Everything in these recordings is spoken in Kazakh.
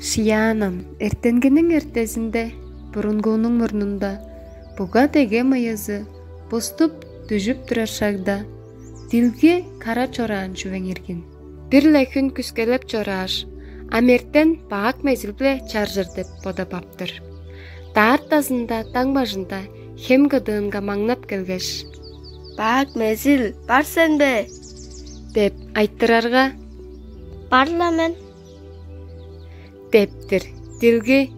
Шиянам, эртенгенин эртесинде, бурунгунун мурнунда, буга деге мыйызы, буступ түжүп турар шагда, дилге кара чораан чүвеңиргин. Бирле күн күскелеп чорааш, амертен баак мезил биле чаржыр деп бода баптыр. Таартасында таң башында хем гыдыынга маңнап келгеш. Баак мезил, барсен бе? Деп айттырарга. Барламен. Дептир, дилги.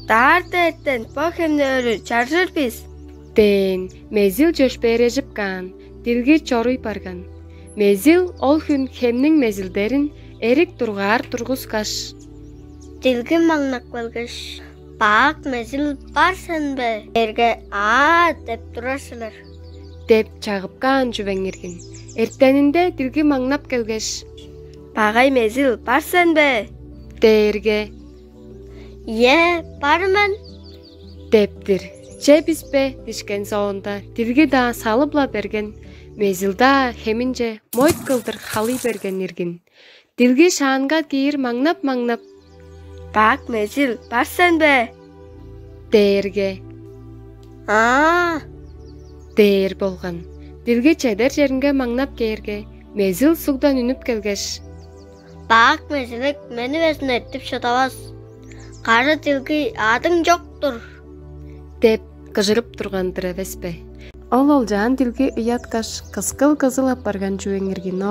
Таарты эттен по хемне өрү чаржыр биз. Тен, мезил жөшпээрежип каан, дилги чоруй барган. Мезил ол хүн хемнин мезилдерин эрик тургаар тургускаш. Дилги маңнак келгеш. Баак мезил барсен бе? Эрге деп турасылар. Деп чагып каан жүвеңиргин. Эртенинде дилги маңнап келгеш. Багай мезил барсен бе? Дээрге. Бармын. Дептир. Же бизбе дишкен соонда дилги да салыбла берген. Мезилда хеминже мойт кылдыр халый берген иргин. Дилги шаанга кийир маңнап. Баак мезил барсен бе? Дээрге. Дээр болгон. Дилги чедер жеринге маңнап кейирге. Мезил сугдан үнүп келгеш. Баак мезилик мени өзүнө эттип шатабас. Кары дилги адың жоктур. Деп кыжырып тургандыр эбеспе. Ол жаан дилги ыяткаш кыскыл кызыл ап барган жүвеңиргин.